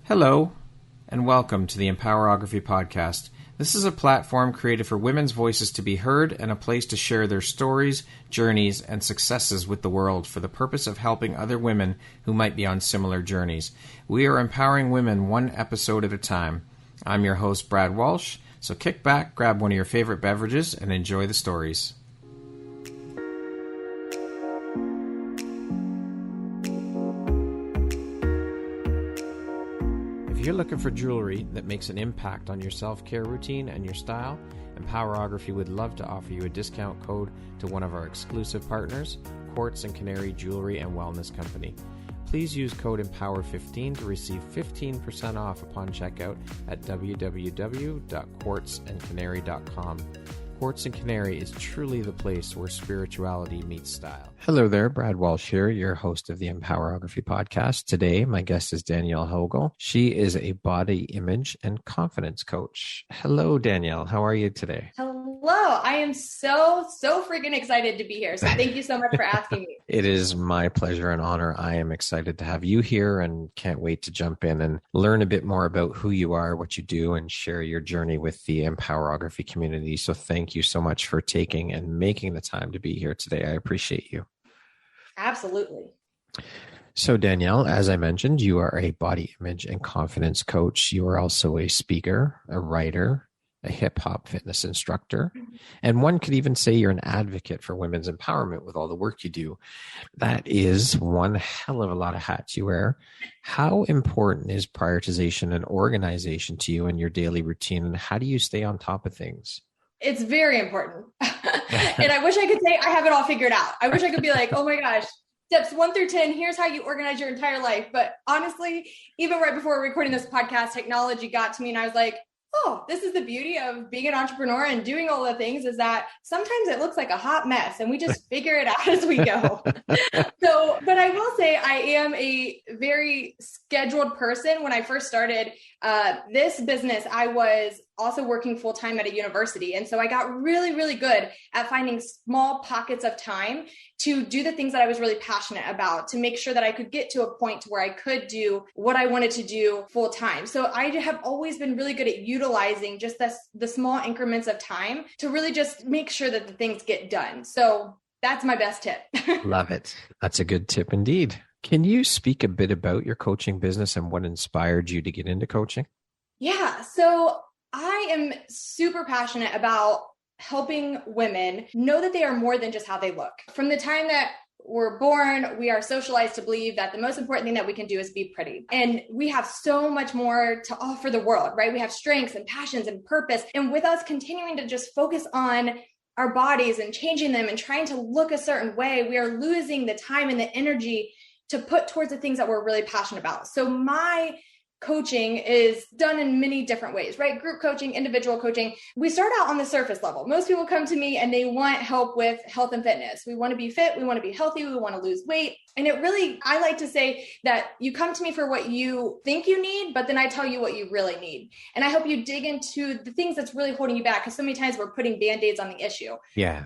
Hello, and welcome to the Empowerography Podcast. This is a platform created for women's voices to be heard and a place to share their stories, journeys, and successes with the world for the purpose of helping other women who might be on similar journeys. We are empowering women one episode at a time. I'm your host, Brad Walsh, so kick back, grab one of your favorite beverages, and enjoy the stories. If you're looking for jewelry that makes an impact on your self-care routine and your style, Empowerography would love to offer you a discount code to one of our exclusive partners, Quartz and Canary Jewelry and Wellness Company. Please use code EMPOWER15 to receive 15% off upon checkout at www.quartzandcanary.com. Quartz and Canary is truly the place where spirituality meets style. Hello there, Brad Walsh here, your host of the Empowerography Podcast. Today, my guest is Danielle Hogle. She is a body image and confidence coach. Hello, Danielle. How are you today? Hello. I am so freaking excited to be here. So thank you so much for asking me. It is my pleasure and honor. I am excited to have you here and can't wait to jump in and learn a bit more about who you are, what you do, and share your journey with the Empowerography community. So thank you so much for taking and making the time to be here today. I appreciate you. Absolutely. So Danielle, as I mentioned, you are a body image and confidence coach. You are also a speaker, a writer, a hip hop fitness instructor, and one could even say you're an advocate for women's empowerment with all the work you do. That is one hell of a lot of hats you wear. How important is prioritization and organization to you in your daily routine, and how do you stay on top of things? It's very important. And I wish I could say I have it all figured out. I wish I could be like, oh my gosh, steps 1 through 10, here's how you organize your entire life. But honestly, even right before recording this podcast, technology got to me and I was like, oh, this is the beauty of being an entrepreneur and doing all the things, is that sometimes it looks like a hot mess and we just figure it out as we go. But I will say I am a very scheduled person. When I first started this business, I was also working full-time at a university. And so I got really, really good at finding small pockets of time to do the things that I was really passionate about, to make sure that I could get to a point where I could do what I wanted to do full-time. So I have always been really good at utilizing just the small increments of time to really just make sure that the things get done. So that's my best tip. Love it. That's a good tip indeed. Can you speak a bit about your coaching business and what inspired you to get into coaching? Yeah. So I am super passionate about helping women know that they are more than just how they look. From the time that we're born, we are socialized to believe that the most important thing that we can do is be pretty. And we have so much more to offer the world, right? We have strengths and passions and purpose. And with us continuing to just focus on our bodies and changing them and trying to look a certain way, we are losing the time and the energy to put towards the things that we're really passionate about. So my coaching is done in many different ways, right? Group coaching, individual coaching. We start out on the surface level. Most people come to me and they want help with health and fitness. We want to be fit. We want to be healthy. We want to lose weight. And I like to say that you come to me for what you think you need, but then I tell you what you really need. And I help you dig into the things that's really holding you back. Because so many times we're putting Band-Aids on the issue,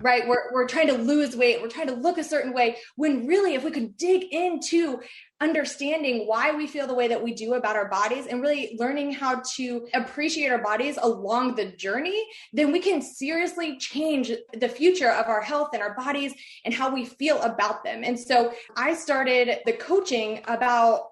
right? We're trying to lose weight. We're trying to look a certain way, when really, if we could dig into understanding why we feel the way that we do about our bodies and really learning how to appreciate our bodies along the journey, then we can seriously change the future of our health and our bodies and how we feel about them. And so I started the coaching about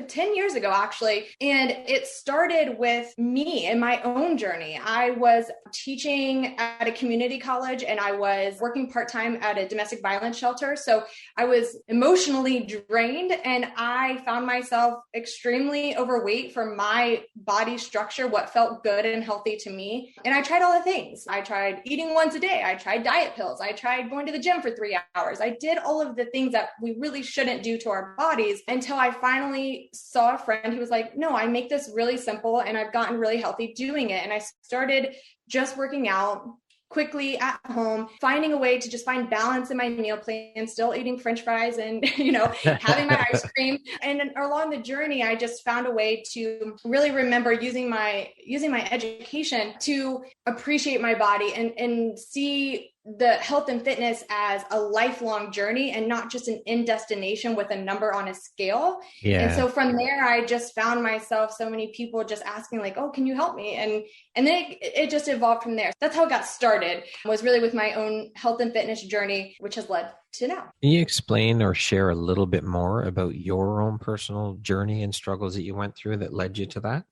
10 years ago, actually. And it started with me and my own journey. I was teaching at a community college and I was working part-time at a domestic violence shelter. So I was emotionally drained and I found myself extremely overweight for my body structure, what felt good and healthy to me. And I tried all the things. I tried eating once a day. I tried diet pills. I tried going to the gym for 3 hours. I did all of the things that we really shouldn't do to our bodies until I finally saw a friend who was like, no, I make this really simple and I've gotten really healthy doing it. And I started just working out quickly at home, finding a way to just find balance in my meal plan, still eating French fries and, having my ice cream. And along the journey, I just found a way to really remember using my education to appreciate my body and see the health and fitness as a lifelong journey and not just an end destination with a number on a scale. Yeah. And so from there, I just found myself, so many people just asking like, oh, can you help me? And then it just evolved from there. That's how it got started, was really with my own health and fitness journey, which has led to now. Can you explain or share a little bit more about your own personal journey and struggles that you went through that led you to that?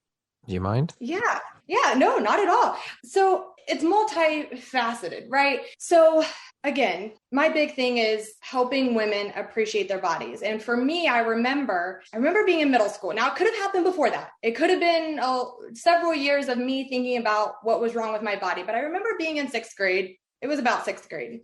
Do you mind? Yeah, no, not at all. So it's multifaceted, right? So again, my big thing is helping women appreciate their bodies. And for me, I remember being in middle school. Now, it could have happened before that. It could have been several years of me thinking about what was wrong with my body. But I remember being in sixth grade. It was about sixth grade.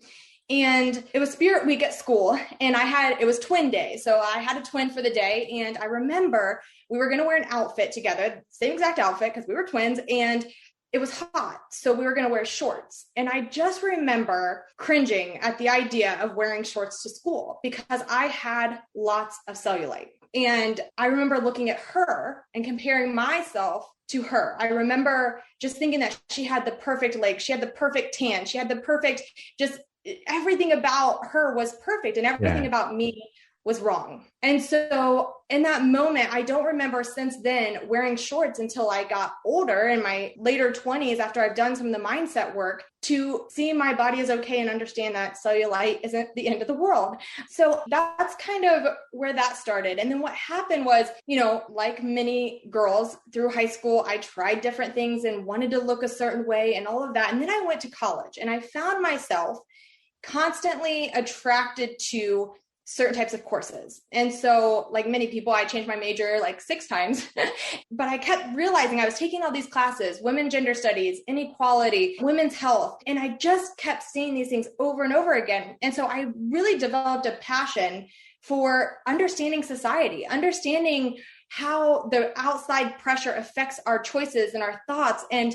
And it was Spirit Week at school, and it was twin day. So I had a twin for the day. And I remember we were going to wear an outfit together, same exact outfit, because we were twins, and it was hot. So we were going to wear shorts. And I just remember cringing at the idea of wearing shorts to school because I had lots of cellulite. And I remember looking at her and comparing myself to her. I remember just thinking that she had the perfect legs. She had the perfect tan. She had the perfect, just everything about her was perfect, and everything about me was wrong. And so in that moment, I don't remember since then wearing shorts until I got older in my later 20s, after I've done some of the mindset work, to see my body is okay and understand that cellulite isn't the end of the world. So that's kind of where that started. And then what happened was, like many girls through high school, I tried different things and wanted to look a certain way and all of that. And then I went to college and I found myself constantly attracted to certain types of courses. And so, like many people, I changed my major like 6 times, but I kept realizing I was taking all these classes, women, gender studies, inequality, women's health. And I just kept seeing these things over and over again. And so I really developed a passion for understanding society, understanding how the outside pressure affects our choices and our thoughts. And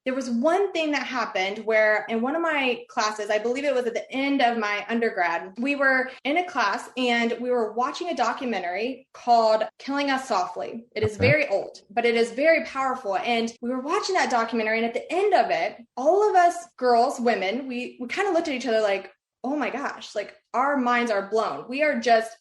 there was one thing that happened where in one of my classes, I believe it was at the end of my undergrad, we were in a class and we were watching a documentary called Killing Us Softly. It is very old, but it is very powerful. And we were watching that documentary, and at the end of it, all of us girls, women, we kind of looked at each other like, oh my gosh, like our minds are blown.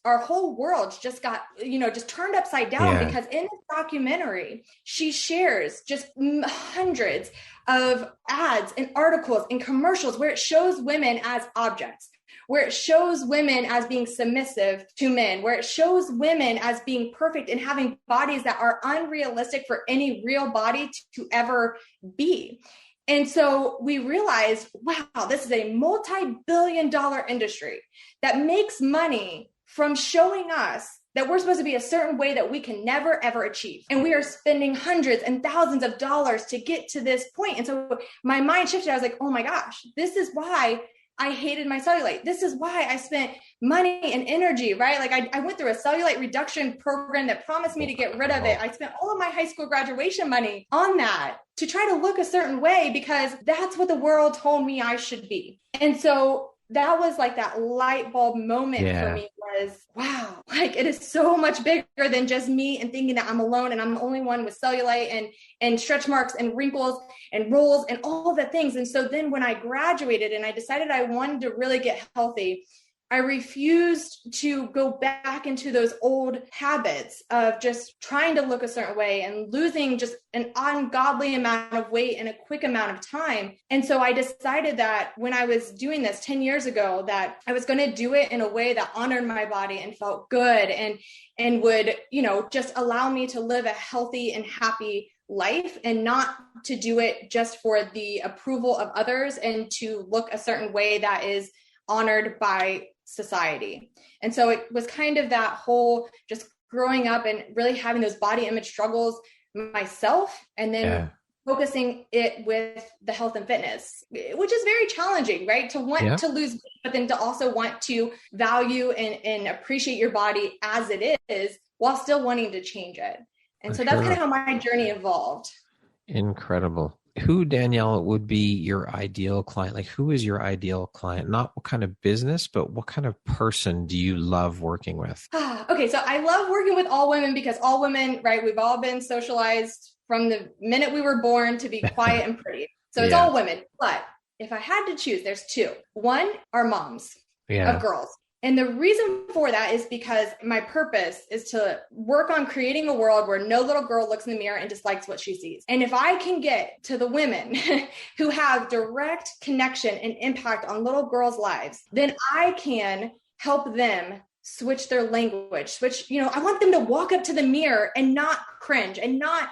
Our whole world just got, just turned upside down because in this documentary, she shares just hundreds of ads and articles and commercials where it shows women as objects, where it shows women as being submissive to men, where it shows women as being perfect and having bodies that are unrealistic for any real body to ever be. And so we realized, wow, this is a multi-billion-dollar industry that makes money from showing us that we're supposed to be a certain way that we can never, ever achieve. And we are spending hundreds and thousands of dollars to get to this point. And so my mind shifted. I was like, oh my gosh, this is why I hated my cellulite. This is why I spent money and energy, right? Like I went through a cellulite reduction program that promised me to get rid of it. I spent all of my high school graduation money on that to try to look a certain way because that's what the world told me I should be. And so that was like that light bulb moment for me was, wow, like it is so much bigger than just me and thinking that I'm alone and I'm the only one with cellulite and stretch marks and wrinkles and rolls and all the things. And so then when I graduated and I decided I wanted to really get healthy, I refused to go back into those old habits of just trying to look a certain way and losing just an ungodly amount of weight in a quick amount of time. And so I decided that when I was doing this 10 years ago, that I was going to do it in a way that honored my body and felt good and would, just allow me to live a healthy and happy life and not to do it just for the approval of others and to look a certain way that is honored by society. And so it was kind of that whole just growing up and really having those body image struggles myself and then focusing it with the health and fitness, which is very challenging, right? To want to lose weight, but then to also want to value and appreciate your body as it is while still wanting to change it. And so that's kind of how my journey evolved. Incredible. Who, Danielle, would be your ideal client? Like, who is your ideal client? Not what kind of business, but what kind of person do you love working with? Okay, so I love working with all women because all women, right, we've all been socialized from the minute we were born to be quiet and pretty. So it's all women. But if I had to choose, there's two. One are moms Yeah. of girls. And the reason for that is because my purpose is to work on creating a world where no little girl looks in the mirror and dislikes what she sees. And if I can get to the women who have direct connection and impact on little girls' lives, then I can help them switch their language, I want them to walk up to the mirror and not cringe and not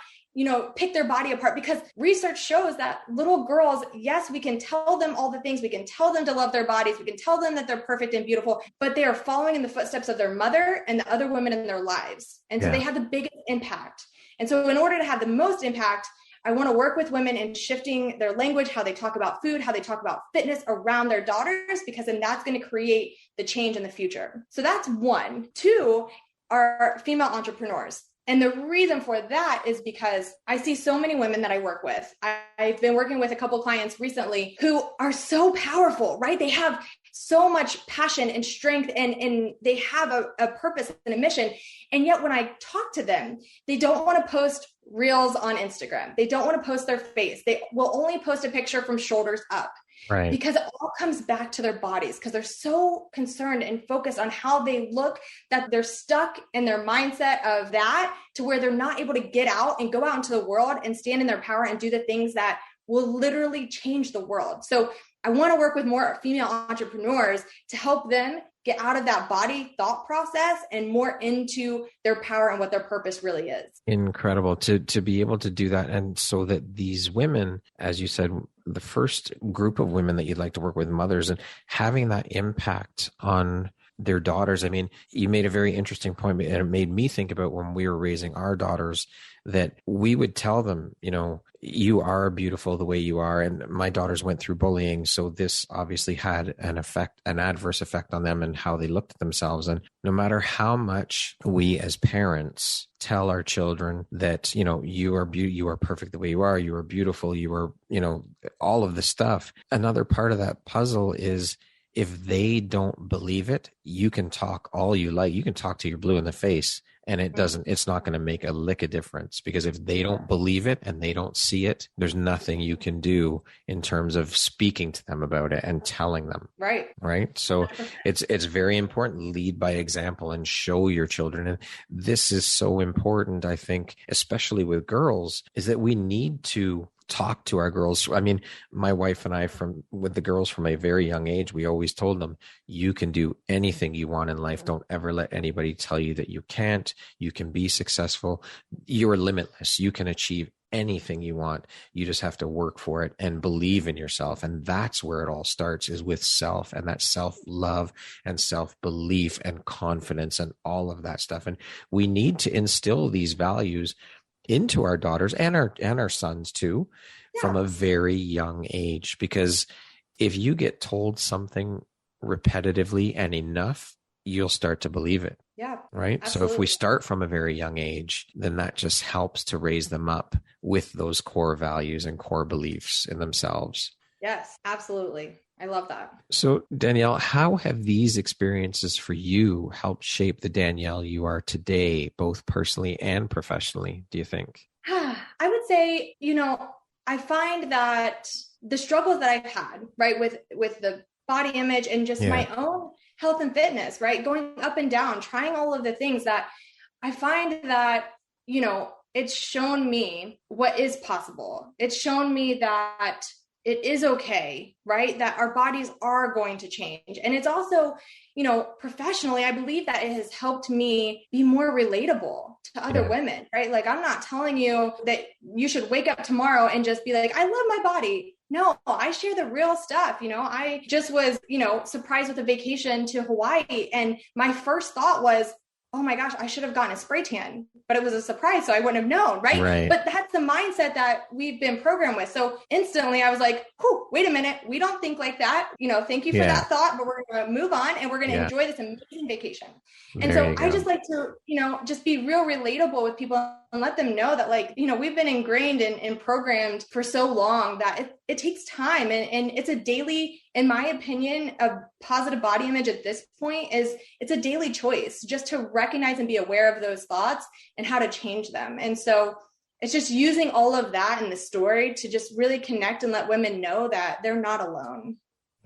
pick their body apart, because research shows that little girls, yes, we can tell them all the things. We can tell them to love their bodies. We can tell them that they're perfect and beautiful, but they are following in the footsteps of their mother and the other women in their lives. And so they have the biggest impact. And so in order to have the most impact, I want to work with women in shifting their language, how they talk about food, how they talk about fitness around their daughters, because then that's going to create the change in the future. So that's one. Two are female entrepreneurs. And the reason for that is because I see so many women that I work with. I've been working with a couple of clients recently who are so powerful, right? They have so much passion and strength, and they have a purpose and a mission. And yet when I talk to them, they don't want to post reels on Instagram. They don't want to post their face. They will only post a picture from shoulders up. Right. Because it all comes back to their bodies, because they're so concerned and focused on how they look that they're stuck in their mindset of that, to where they're not able to get out and go out into the world and stand in their power and do the things that will literally change the world. So I want to work with more female entrepreneurs to help them get out of that body thought process and more into their power and what their purpose really is. Incredible to be able to do that. And so that these women, as you said, the first group of women that you'd like to work with, mothers, and having that impact on their daughters. I mean, you made a very interesting point, and it made me think about when we were raising our daughters, that we would tell them, you are beautiful the way you are. And my daughters went through bullying. So this obviously had an adverse effect on them and how they looked at themselves. And no matter how much we as parents tell our children that, you are perfect the way you are beautiful, you are, all of the stuff. Another part of that puzzle is, if they don't believe it, you can talk all you like. You can talk to your blue in the face, and it's not going to make a lick of difference, because if they don't believe it and they don't see it, there's nothing you can do in terms of speaking to them about it and telling them. Right. So it's very important. Lead by example and show your children. And this is so important, I think, especially with girls, is that we need to talk to our girls. I mean, my wife and I, with the girls from a very young age, we always told them, you can do anything you want in life. Don't ever let anybody tell you that you can't. You can be successful. You are limitless. You can achieve anything you want. You just have to work for it and believe in yourself. And that's where it all starts, is with self, and that self-love and self-belief and confidence and all of that stuff. And we need to instill these values into our daughters and our sons too, from a very young age. Because if you get told something repetitively and enough, you'll start to believe it. Yeah. Right. Absolutely. So if we start from a very young age, then that just helps to raise them up with those core values and core beliefs in themselves. Yes, absolutely. I love that. So Danielle, how have these experiences for you helped shape the Danielle you are today, both personally and professionally, do you think? I would say, I find that the struggles that I've had, right, with the body image and just my own health and fitness, right, going up and down, trying all of the things, that I find that, it's shown me what is possible. It's shown me that it is okay, right? That our bodies are going to change. And it's also, professionally, I believe that it has helped me be more relatable to other women, right? Like, I'm not telling you that you should wake up tomorrow and just be like, I love my body. No, I share the real stuff. I just was, surprised with a vacation to Hawaii. And my first thought was, oh my gosh, I should have gotten a spray tan, but it was a surprise, so I wouldn't have known, right? But that's the mindset that we've been programmed with. So instantly I was like, wait a minute, we don't think like that. Thank you for that thought, but we're going to move on and we're going to enjoy this amazing vacation. And so I just like to, just be real relatable with people and let them know that, like, we've been ingrained and programmed for so long that it takes time. And it's a daily, in my opinion, a positive body image at this point it's a daily choice, just to recognize and be aware of those thoughts and how to change them. And so it's just using all of that in the story to just really connect and let women know that they're not alone.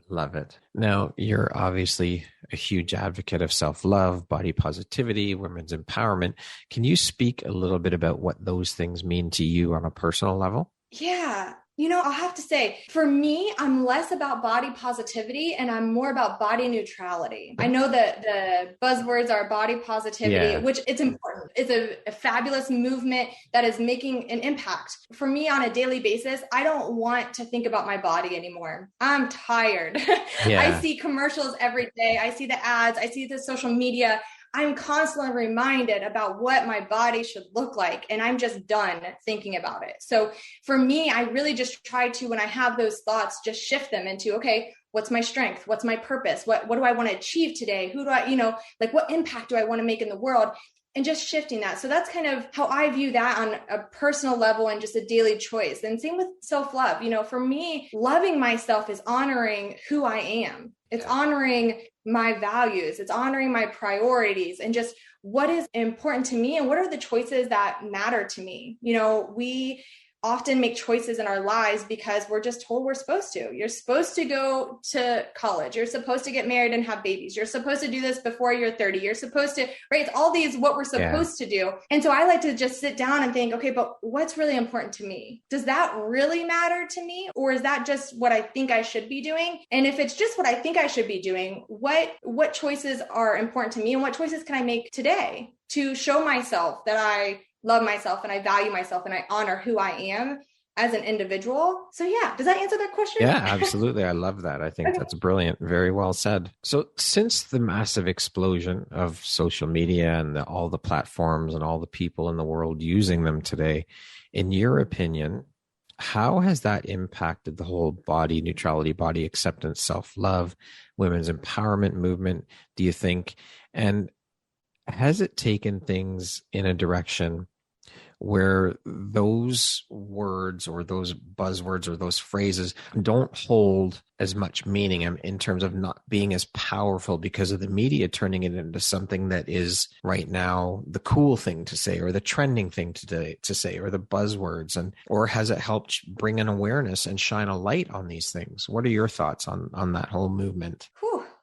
Love it. Now, you're obviously a huge advocate of self-love, body positivity, women's empowerment. Can you speak a little bit about what those things mean to you on a personal level? Yeah. I'll have to say, for me, I'm less about body positivity and I'm more about body neutrality. I know that the buzzwords are body positivity, which it's important. It's a fabulous movement that is making an impact. For me on a daily basis, I don't want to think about my body anymore. I'm tired. I see commercials every day. I see the ads. I see the social media. I'm constantly reminded about what my body should look like, and I'm just done thinking about it. So for me, I really just try to, when I have those thoughts, just shift them into, okay, what's my strength? What's my purpose? What do I want to achieve today? Who do I, what impact do I want to make in the world? And just shifting that. So that's kind of how I view that on a personal level and just a daily choice. And same with self-love. For me, loving myself is honoring who I am. It's honoring my values. It's honoring my priorities and just what is important to me and what are the choices that matter to me. We often make choices in our lives because we're just told we're supposed to. You're supposed to go to college. You're supposed to get married and have babies. You're supposed to do this before you're 30. You're supposed to, right? It's all these what we're supposed to do. And so I like to just sit down and think, okay, but what's really important to me? Does that really matter to me? Or is that just what I think I should be doing? And if it's just what I think I should be doing, what choices are important to me and what choices can I make today to show myself that I love myself and I value myself and I honor who I am as an individual? So yeah, does that answer that question? Yeah, absolutely. I love that. I think that's brilliant. Very well said. So since the massive explosion of social media and all the platforms and all the people in the world using them today, in your opinion, how has that impacted the whole body neutrality, body acceptance, self-love, women's empowerment movement, do you think? And has it taken things in a direction where those words or those buzzwords or those phrases don't hold as much meaning in terms of not being as powerful because of the media turning it into something that is right now the cool thing to say or the trending thing to say or the buzzwords, or has it helped bring an awareness and shine a light on these things? What are your thoughts on that whole movement?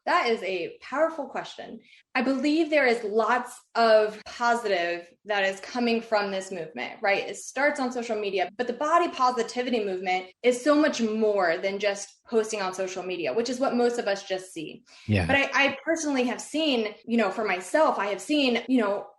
That is a powerful question. I believe there is lots of positive that is coming from this movement, right? It starts on social media, but the body positivity movement is so much more than just posting on social media, which is what most of us just see. Yeah. But I personally have seen, for myself, I have seen,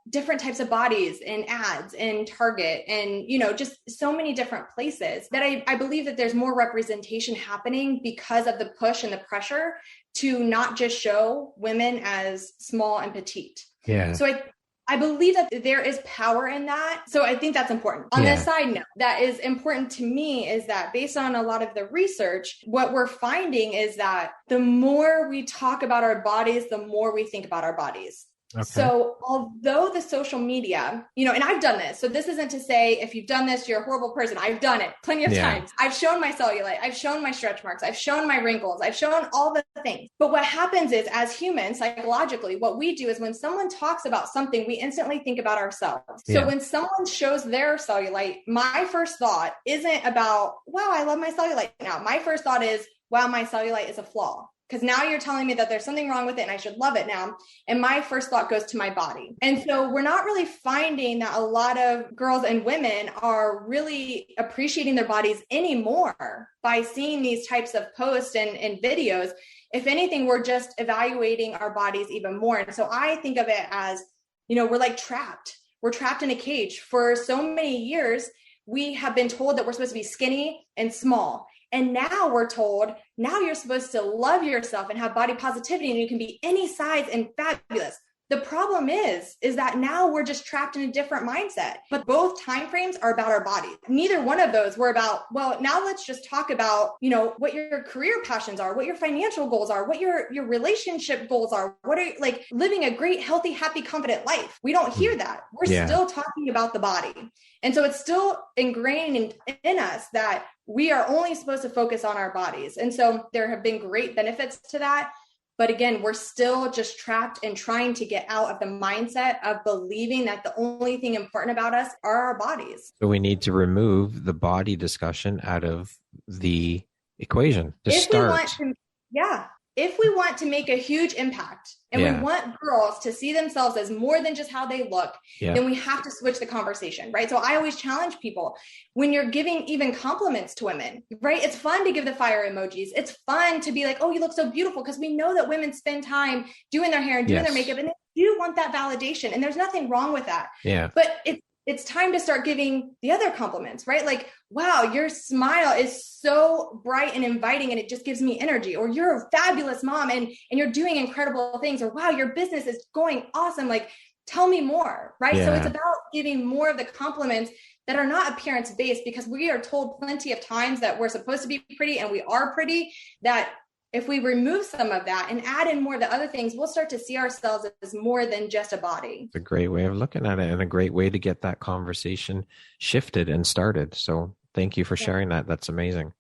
different types of bodies in ads in Target and, just so many different places that I believe that there's more representation happening because of the push and the pressure to not just show women as small and petite. Yeah. So I believe that there is power in that. So I think that's important. On the side note, that is important to me is that based on a lot of the research, what we're finding is that the more we talk about our bodies, the more we think about our bodies. Okay. So although the social media, and I've done this, so this isn't to say if you've done this, you're a horrible person. I've done it plenty of times. I've shown my cellulite. I've shown my stretch marks. I've shown my wrinkles. I've shown all the things. But what happens is as humans, psychologically, what we do is when someone talks about something, we instantly think about ourselves. So when someone shows their cellulite, my first thought isn't about, wow, I love my cellulite now. My first thought is, wow, my cellulite is a flaw. Because now you're telling me that there's something wrong with it and I should love it now. And my first thought goes to my body. And so we're not really finding that a lot of girls and women are really appreciating their bodies anymore by seeing these types of posts and videos. If anything, we're just evaluating our bodies even more. And so I think of it as, we're like trapped. We're trapped in a cage. For so many years, we have been told that we're supposed to be skinny and small. And now we're told, now you're supposed to love yourself and have body positivity and you can be any size and fabulous. The problem is that now we're just trapped in a different mindset. But both timeframes are about our bodies. Neither one of those were about, well, now let's just talk about, what your career passions are, what your financial goals are, what your relationship goals are, what are like living a great, healthy, happy, confident life. We don't hear that. We're still talking about the body. And so it's still ingrained in us that we are only supposed to focus on our bodies. And so there have been great benefits to that. But again, we're still just trapped and trying to get out of the mindset of believing that the only thing important about us are our bodies. So we need to remove the body discussion out of the equation to if start. We want to, if we want to make a huge impact and we want girls to see themselves as more than just how they look, then we have to switch the conversation, right? So I always challenge people when you're giving even compliments to women, right? It's fun to give the fire emojis. It's fun to be like, oh, you look so beautiful, because we know that women spend time doing their hair and doing their makeup, and they do want that validation. And there's nothing wrong with that. Yeah. But it's time to start giving the other compliments, right? Like, wow, your smile is so bright and inviting and it just gives me energy. Or you're a fabulous mom and you're doing incredible things. Or wow, your business is going awesome. Like, tell me more, right? So it's about giving more of the compliments that are not appearance based, because we are told plenty of times that we're supposed to be pretty and we are pretty, that if we remove some of that and add in more of the other things, we'll start to see ourselves as more than just a body. It's a great way of looking at it and a great way to get that conversation shifted and started. So thank you for sharing that. That's amazing.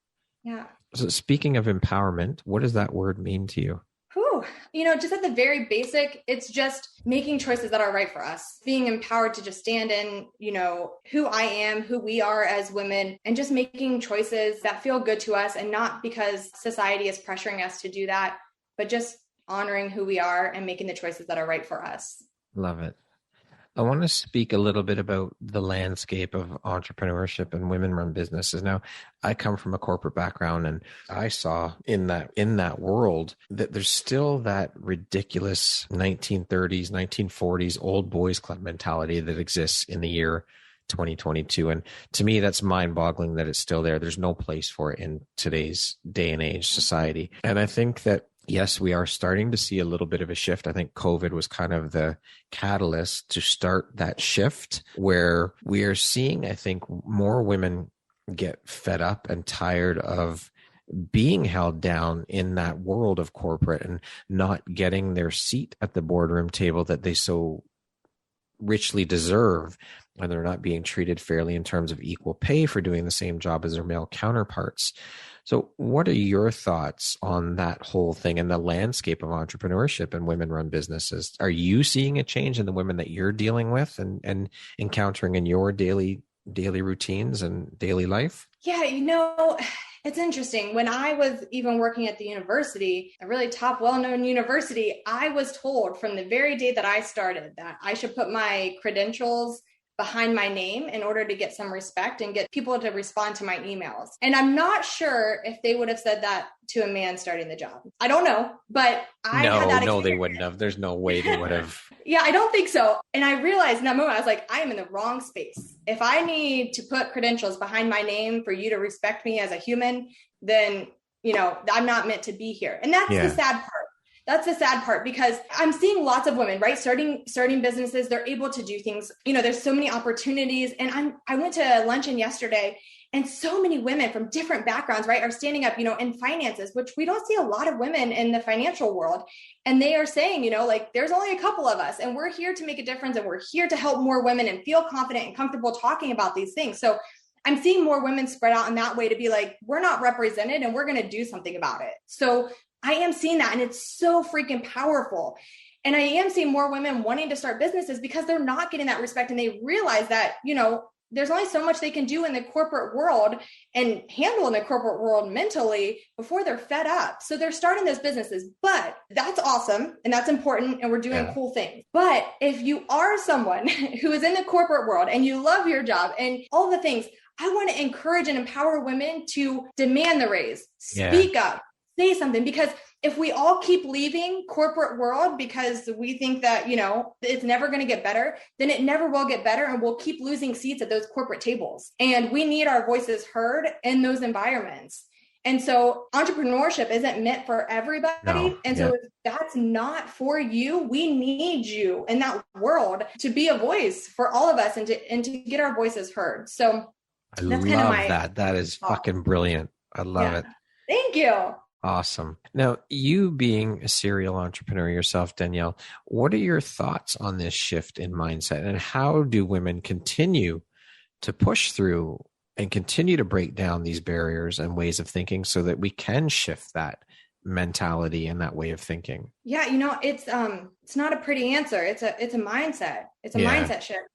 Yeah. So speaking of empowerment, what does that word mean to you? Just at the very basic, it's just making choices that are right for us, being empowered to just stand in, who I am, who we are as women, and just making choices that feel good to us, and not because society is pressuring us to do that, but just honoring who we are and making the choices that are right for us. Love it. I want to speak a little bit about the landscape of entrepreneurship and women-run businesses. Now, I come from a corporate background, and I saw in that world that there's still that ridiculous 1930s, 1940s old boys club mentality that exists in the year 2022. And to me, that's mind-boggling that it's still there. There's no place for it in today's day and age society. And I think that yes, we are starting to see a little bit of a shift. I think COVID was kind of the catalyst to start that shift, where we are seeing, I think, more women get fed up and tired of being held down in that world of corporate and not getting their seat at the boardroom table that they so richly deserve, and they're not being treated fairly in terms of equal pay for doing the same job as their male counterparts. So what are your thoughts on that whole thing and the landscape of entrepreneurship and women-run businesses? Are you seeing a change in the women that you're dealing with and encountering in your daily routines and daily life? Yeah, it's interesting. When I was even working at the university, a really top, well-known university, I was told from the very day that I started that I should put my credentials behind my name in order to get some respect and get people to respond to my emails. And I'm not sure if they would have said that to a man starting the job. I don't know, but I had that experience. No, they wouldn't have. There's no way they would have. Yeah, I don't think so. And I realized in that moment, I was like, I am in the wrong space. If I need to put credentials behind my name for you to respect me as a human, then, I'm not meant to be here. And that's the sad part. That's the sad part, because I'm seeing lots of women, right? Starting businesses, they're able to do things. There's so many opportunities. And I went to luncheon yesterday, and so many women from different backgrounds, right, are standing up, in finances, which we don't see a lot of women in the financial world. And they are saying, there's only a couple of us, and we're here to make a difference, and we're here to help more women and feel confident and comfortable talking about these things. So I'm seeing more women spread out in that way to be like, we're not represented and we're going to do something about it. So I am seeing that, and it's so freaking powerful. And I am seeing more women wanting to start businesses because they're not getting that respect, and they realize that, there's only so much they can do in the corporate world and handle in the corporate world mentally before they're fed up. So they're starting those businesses, but that's awesome. And that's important. And we're doing cool things. But if you are someone who is in the corporate world and you love your job and all the things, I want to encourage and empower women to demand the raise, speak up, say something, because if we all keep leaving corporate world because we think that, it's never going to get better, then it never will get better. And we'll keep losing seats at those corporate tables. And we need our voices heard in those environments. And so entrepreneurship isn't meant for everybody. No. And so if that's not for you, we need you in that world to be a voice for all of us and to get our voices heard. So that's love kind of that. That is fucking brilliant. I love it. Thank you. Awesome. Now, you being a serial entrepreneur yourself, Danielle, what are your thoughts on this shift in mindset, and how do women continue to push through and continue to break down these barriers and ways of thinking so that we can shift that mentality and that way of thinking? Yeah, it's not a pretty answer. It's a mindset. It's a mindset shift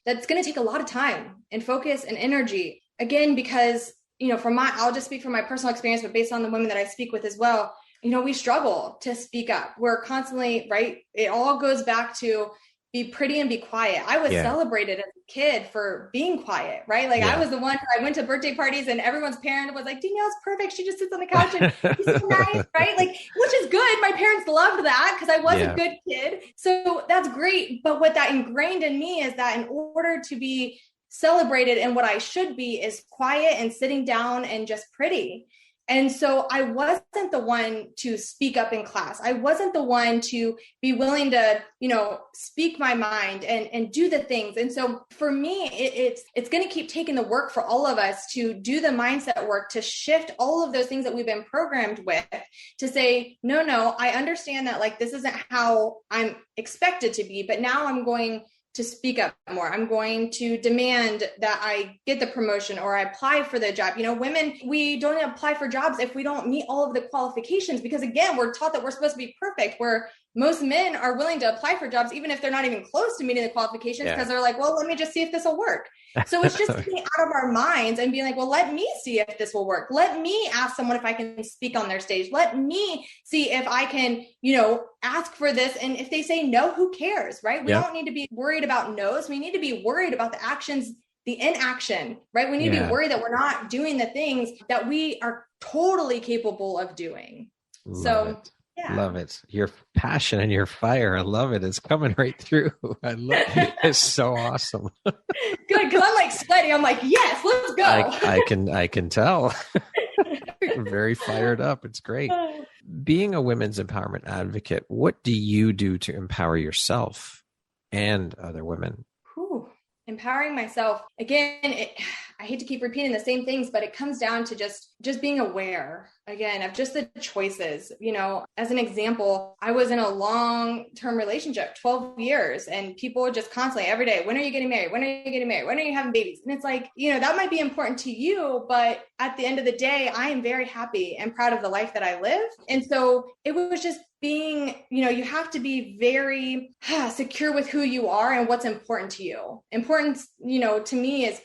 that's going to take a lot of time and focus and energy. Again, because, I'll just speak from my personal experience, but based on the women that I speak with as well, we struggle to speak up. We're constantly, right? It all goes back to be pretty and be quiet. I was celebrated as a kid for being quiet, right? Like I was the one, I went to birthday parties and everyone's parent was like, Danielle's perfect. She just sits on the couch and she's so nice, right? Like, which is good. My parents loved that because I was a good kid. So that's great. But what that ingrained in me is that in order to be celebrated and what I should be is quiet and sitting down and just pretty. And so I wasn't the one to speak up in class. I wasn't the one to be willing to, speak my mind and do the things. And so for me, it's going to keep taking the work for all of us to do the mindset work, to shift all of those things that we've been programmed with, to say, no, I understand that like, this isn't how I'm expected to be, but now I'm going to speak up more. I'm going to demand that I get the promotion or I apply for the job. Women, we don't apply for jobs if we don't meet all of the qualifications, because again, we're taught that we're supposed to be perfect, where most men are willing to apply for jobs, even if they're not even close to meeting the qualifications, because they're like, well, let me just see if this will work. So it's just getting out of our minds and being like, well, let me see if this will work. Let me ask someone if I can speak on their stage. Let me see if I can, ask for this. And if they say no, who cares, right? We don't need to be worried about no's. We need to be worried about the actions, the inaction, right? We need to be worried that we're not doing the things that we are totally capable of doing. Love it. Your passion and your fire. I love it. It's coming right through. I love it. It's so awesome. Good. Cause I'm like sweating. I'm like, yes, let's go. I can tell. Very fired up. It's great. Being a women's empowerment advocate, what do you do to empower yourself and other women? Empowering myself. Again, I hate to keep repeating the same things, but it comes down to just being aware again of just the choices. As an example, I was in a long-term relationship, 12 years, and people would just constantly every day, when are you getting married? When are you getting married? When are you having babies? And it's like, that might be important to you, but at the end of the day, I am very happy and proud of the life that I live. And so it was just being, you have to be very secure with who you are and what's important to you. Importance, to me is,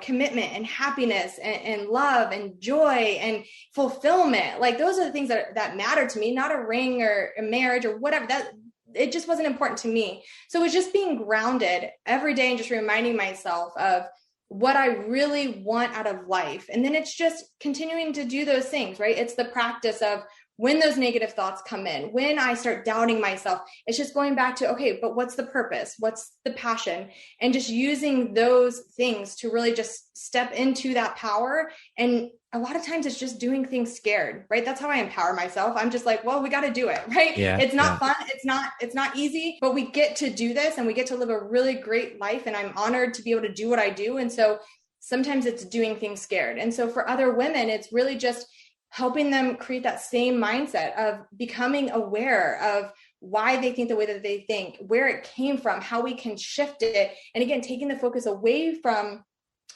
commitment and happiness and love and joy and fulfillment. Like those are the things that matter to me, not a ring or a marriage or whatever. That it just wasn't important to me. So it was just being grounded every day and just reminding myself of what I really want out of life. And then it's just continuing to do those things, right? It's the practice of when those negative thoughts come in, when I start doubting myself, it's just going back to, okay, but what's the purpose? What's the passion? And just using those things to really just step into that power. And a lot of times it's just doing things scared, right? That's how I empower myself. I'm just like, well, we got to do it, right? It's not fun. It's not easy, but we get to do this and we get to live a really great life. And I'm honored to be able to do what I do. And so sometimes it's doing things scared. And so for other women, it's really just helping them create that same mindset of becoming aware of why they think the way that they think, where it came from, how we can shift it. And again, taking the focus away from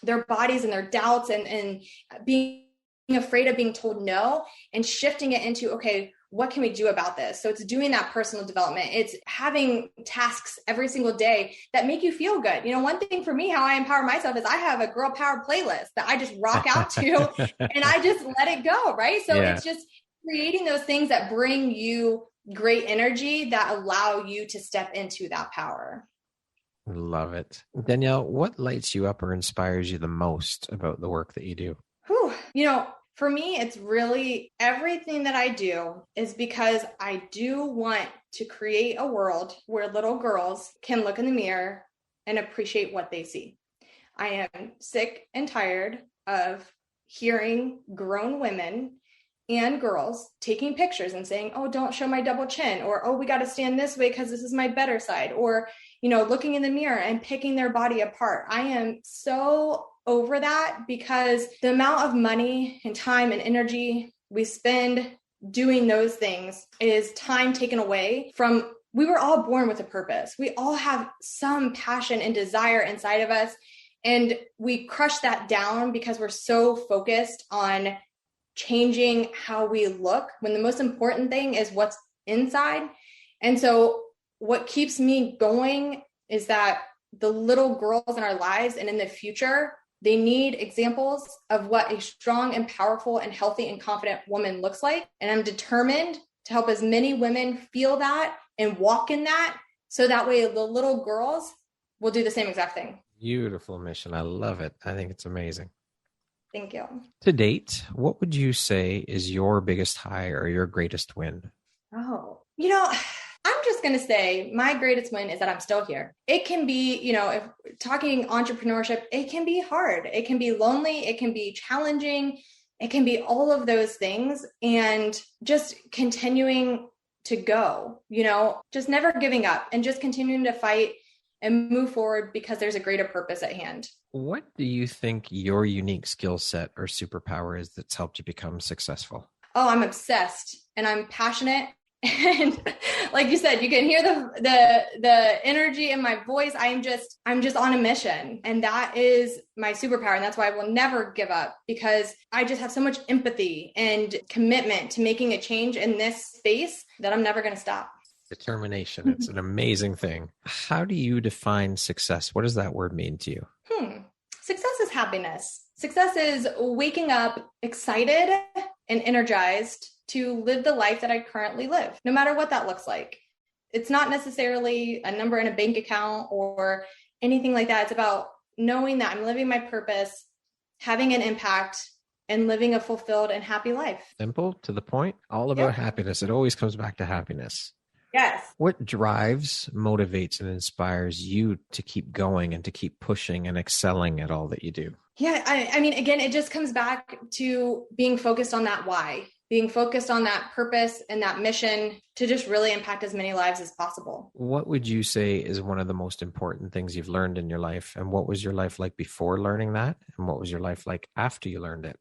their bodies and their doubts and being afraid of being told no and shifting it into, okay, what can we do about this? So it's doing that personal development. It's having tasks every single day that make you feel good. One thing for me, how I empower myself is I have a girl power playlist that I just rock out to and I just let it go. Right. So it's just creating those things that bring you great energy that allow you to step into that power. Love it. Danielle, what lights you up or inspires you the most about the work that you do? For me, it's really everything that I do is because I do want to create a world where little girls can look in the mirror and appreciate what they see. I am sick and tired of hearing grown women and girls taking pictures and saying, oh, don't show my double chin, or, oh, we got to stand this way because this is my better side, or, looking in the mirror and picking their body apart. I am so over that because the amount of money and time and energy we spend doing those things is time taken away from, we were all born with a purpose. We all have some passion and desire inside of us. And we crush that down because we're so focused on changing how we look when the most important thing is what's inside. And so what keeps me going is that the little girls in our lives and in the future, they need examples of what a strong and powerful and healthy and confident woman looks like. And I'm determined to help as many women feel that and walk in that, so that way the little girls will do the same exact thing. Beautiful mission. I love it. I think it's amazing. Thank you. To date, what would you say is your biggest high or your greatest win? Oh, I'm just going to say my greatest win is that I'm still here. It can be, if talking entrepreneurship, it can be hard. It can be lonely. It can be challenging. It can be all of those things, and just continuing to go, just never giving up and just continuing to fight and move forward because there's a greater purpose at hand. What do you think your unique skill set or superpower is that's helped you become successful? Oh, I'm obsessed and I'm passionate. And like you said, you can hear the energy in my voice. I'm just on a mission, and that is my superpower. And that's why I will never give up, because I just have so much empathy and commitment to making a change in this space that I'm never going to stop. Determination. It's an amazing thing. How do you define success? What does that word mean to you? Success is happiness. Success is waking up excited and energized to live the life that I currently live, no matter what that looks like. It's not necessarily a number in a bank account or anything like that. It's about knowing that I'm living my purpose, having an impact, and living a fulfilled and happy life. Simple, to the point, all about happiness. It always comes back to happiness. Yes. What drives, motivates, and inspires you to keep going and to keep pushing and excelling at all that you do? Yeah. I mean, again, it just comes back to being focused on that why, being focused on that purpose and that mission to just really impact as many lives as possible. What would you say is one of the most important things you've learned in your life? And what was your life like before learning that? And what was your life like after you learned it?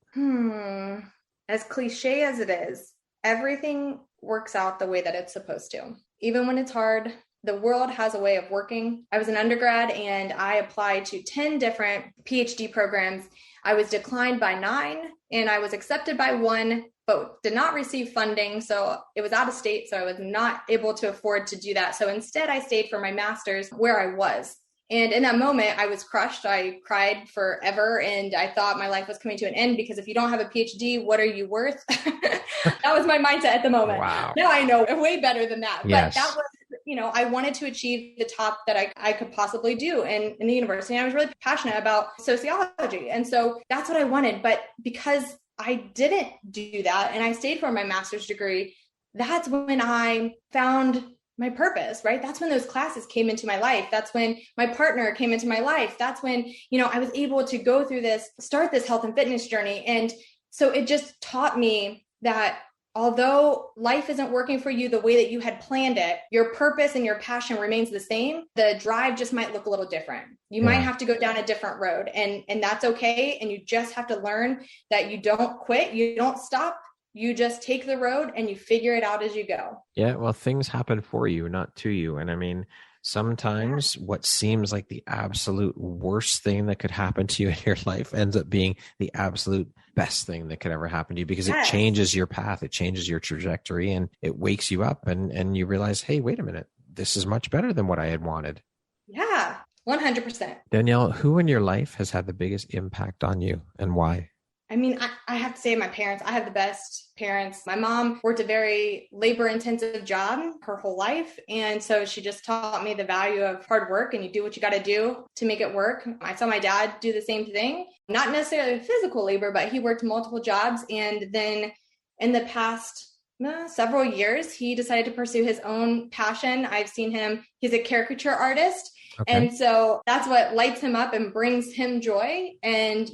As cliche as it is, everything works out the way that it's supposed to. Even when it's hard, the world has a way of working. I was an undergrad and I applied to 10 different PhD programs. I was declined by 9 and I was accepted by 1, but did not receive funding. So it was out of state. So I was not able to afford to do that. So instead I stayed for my master's where I was. And in that moment, I was crushed. I cried forever. And I thought my life was coming to an end, because if you don't have a PhD, what are you worth? That was my mindset at the moment. Wow. Now I know way better than that. Yes. But that was, I wanted to achieve the top that I could possibly do in the university. And I was really passionate about sociology. And so that's what I wanted. But because I didn't do that and I stayed for my master's degree, that's when I found my purpose, right? That's when those classes came into my life. That's when my partner came into my life. That's when, I was able to go through start this health and fitness journey. And so it just taught me that although life isn't working for you the way that you had planned it, your purpose and your passion remains the same. The drive just might look a little different. You might have to go down a different road, and that's okay. And you just have to learn that you don't quit. You don't stop. You just take the road and you figure it out as you go. Yeah, well, things happen for you, not to you. And I mean, sometimes what seems like the absolute worst thing that could happen to you in your life ends up being the absolute best thing that could ever happen to you, because it changes your path, it changes your trajectory, and it wakes you up and you realize, hey, wait a minute, this is much better than what I had wanted. Yeah, 100%. Danielle, who in your life has had the biggest impact on you and why? I mean, I have to say my parents. I have the best parents. My mom worked a very labor-intensive job her whole life. And so she just taught me the value of hard work, and you do what you got to do to make it work. I saw my dad do the same thing, not necessarily physical labor, but he worked multiple jobs. And then in the past several years, he decided to pursue his own passion. I've seen him, he's a caricature artist. Okay. And so that's what lights him up and brings him joy. And,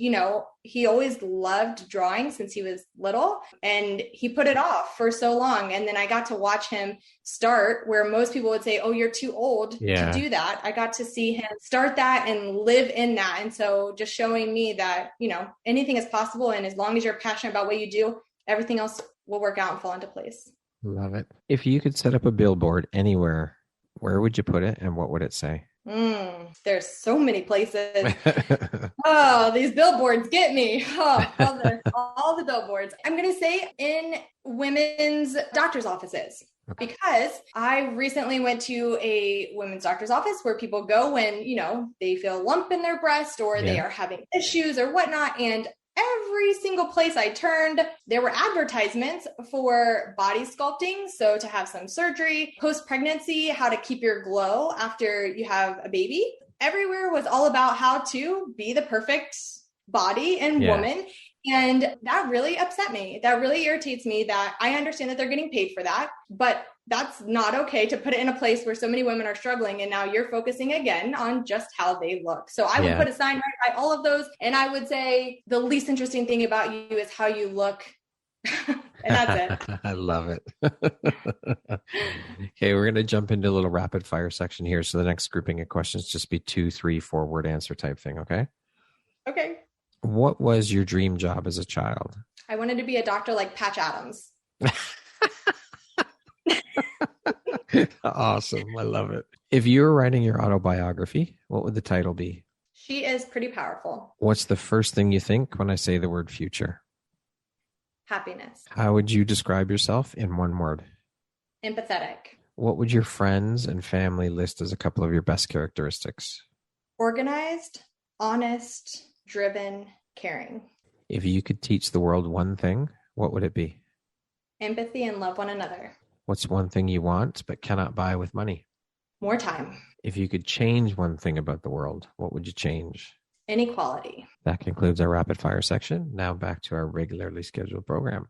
he always loved drawing since he was little, and he put it off for so long. And then I got to watch him start where most people would say, oh, you're too old to do that. I got to see him start that and live in that. And so just showing me that, anything is possible. And as long as you're passionate about what you do, everything else will work out and fall into place. Love it. If you could set up a billboard anywhere, where would you put it and what would it say? There's so many places. Oh, these billboards get me. Oh, all the billboards. I'm going to say in women's doctor's offices. Because I recently went to a women's doctor's office where people go when, they feel a lump in their breast or they are having issues or whatnot. And every single place I turned, there were advertisements for body sculpting. So to have some surgery, post-pregnancy, how to keep your glow after you have a baby. Everywhere was all about how to be the perfect body and woman. And that really upset me. That really irritates me that I understand that they're getting paid for that, but that's not okay to put it in a place where so many women are struggling. And now you're focusing again on just how they look. So I would put a sign right by all of those. And I would say the least interesting thing about you is how you look. And that's it. I love it. Okay, we're going to jump into a little rapid fire section here. So the next grouping of questions just be 2, 3, 4 word answer type thing. Okay. Okay. What was your dream job as a child? I wanted to be a doctor like Patch Adams. Awesome. I love it. If you were writing your autobiography, what would the title be? She is pretty powerful. What's the first thing you think when I say the word future? Happiness. How would you describe yourself in one word? Empathetic. What would your friends and family list as a couple of your best characteristics? Organized, honest, driven, caring. If you could teach the world one thing, what would it be? Empathy and love one another. What's one thing you want but cannot buy with money? More time. If you could change one thing about the world, what would you change? Inequality. That concludes our rapid fire section. Now back to our regularly scheduled program.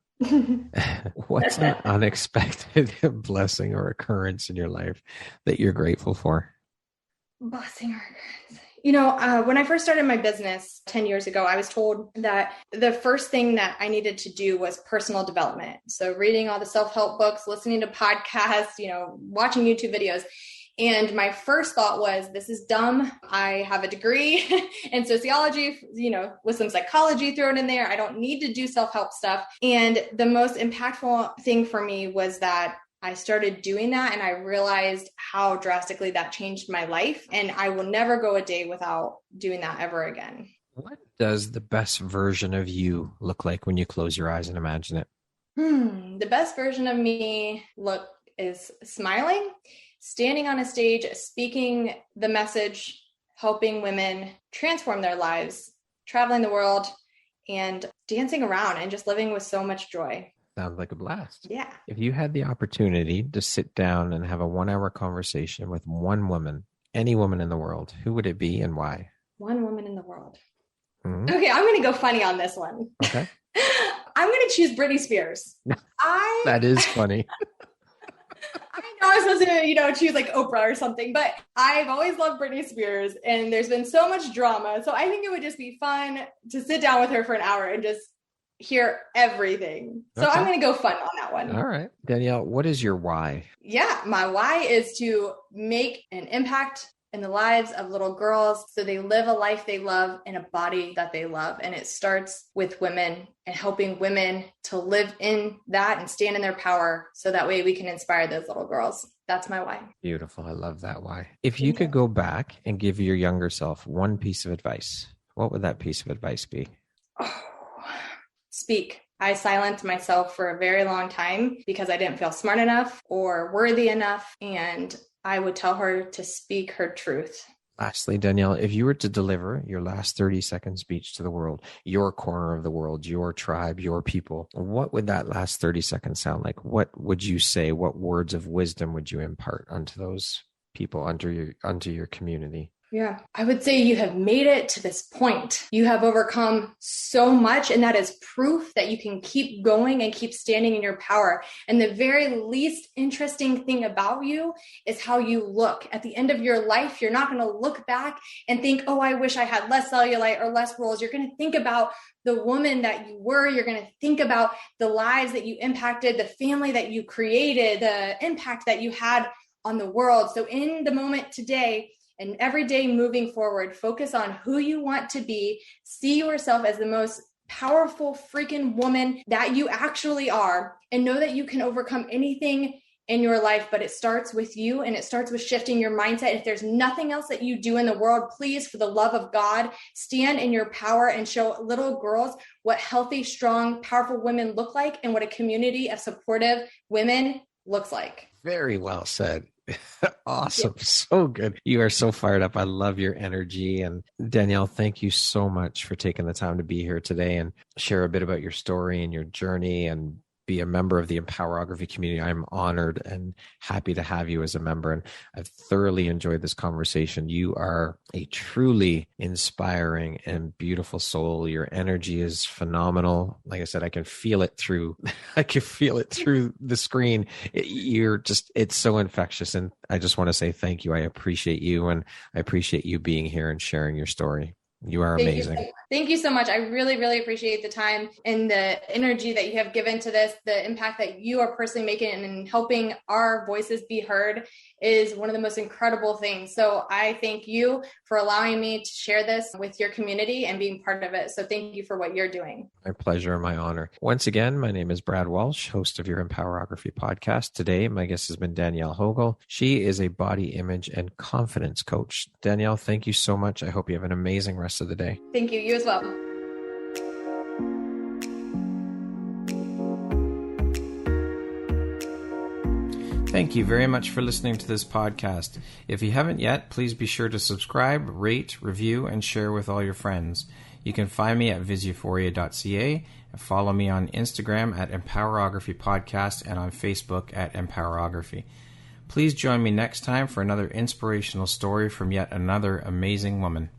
What's an unexpected blessing or occurrence in your life that you're grateful for? Blessing or occurrence. When I first started my business 10 years ago, I was told that the first thing that I needed to do was personal development. So reading all the self-help books, listening to podcasts, watching YouTube videos. And my first thought was, this is dumb. I have a degree in sociology, with some psychology thrown in there. I don't need to do self-help stuff. And the most impactful thing for me was that I started doing that and I realized how drastically that changed my life. And I will never go a day without doing that ever again. What does the best version of you look like when you close your eyes and imagine it? The best version of me is smiling, standing on a stage, speaking the message, helping women transform their lives, traveling the world, and dancing around and just living with so much joy. Sounds like a blast. Yeah. If you had the opportunity to sit down and have a 1-hour conversation with one woman, any woman in the world, who would it be and why? One woman in the world. Mm-hmm. Okay, I'm going to go funny on this one. Okay. I'm going to choose Britney Spears. That is funny. I know I was supposed to, choose like Oprah or something, but I've always loved Britney Spears and there's been so much drama. So I think it would just be fun to sit down with her for an hour and just hear everything. So okay. I'm going to go fun on that one. All right. Danielle, what is your why? Yeah, my why is to make an impact in the lives of little girls so they live a life they love in a body that they love. And it starts with women and helping women to live in that and stand in their power so that way we can inspire those little girls. That's my why. Beautiful. I love that why. If you could go back and give your younger self one piece of advice, what would that piece of advice be? Speak. I silenced myself for a very long time because I didn't feel smart enough or worthy enough. And I would tell her to speak her truth. Lastly, Danielle, if you were to deliver your last 30-second speech to the world, your corner of the world, your tribe, your people, what would that last 30 seconds sound like? What would you say? What words of wisdom would you impart onto those people, onto your community? Yeah, I would say you have made it to this point. You have overcome so much, and that is proof that you can keep going and keep standing in your power. And the very least interesting thing about you is how you look. At the end of your life, you're not going to look back and think, oh, I wish I had less cellulite or less rolls. You're going to think about the woman that you were. You're going to think about the lives that you impacted, the family that you created, the impact that you had on the world. So in the moment today, and every day moving forward, focus on who you want to be. See yourself as the most powerful freaking woman that you actually are, and know that you can overcome anything in your life, but it starts with you, and it starts with shifting your mindset. If there's nothing else that you do in the world, please, for the love of God, stand in your power and show little girls what healthy, strong, powerful women look like and what a community of supportive women looks like. Very well said. Awesome. So good. You are so fired up. I love your energy. And Danielle, thank you so much for taking the time to be here today and share a bit about your story and your journey and be a member of the Empowerography community. I'm honored and happy to have you as a member. And I've thoroughly enjoyed this conversation. You are a truly inspiring and beautiful soul. Your energy is phenomenal. Like I said, I can feel it through the screen. It's so infectious. And I just want to say thank you. I appreciate you. And I appreciate you being here and sharing your story. You are amazing. Thank you so much. I really, really appreciate the time and the energy that you have given to this. The impact that you are personally making and helping our voices be heard is one of the most incredible things. So I thank you for allowing me to share this with your community and being part of it. So thank you for what you're doing. My pleasure and my honor. Once again, my name is Brad Walsh, host of your Empowerography podcast. Today, my guest has been Danielle Hogle. She is a body image and confidence coach. Danielle, thank you so much. I hope you have an amazing rest of the day. Thank you. You as well. Thank you very much for listening to this podcast. If you haven't yet, please be sure to subscribe, rate, review, and share with all your friends. You can find me at viseuphoria.ca and follow me on Instagram at Empowerography Podcast and on Facebook at Empowerography. Please join me next time for another inspirational story from yet another amazing woman.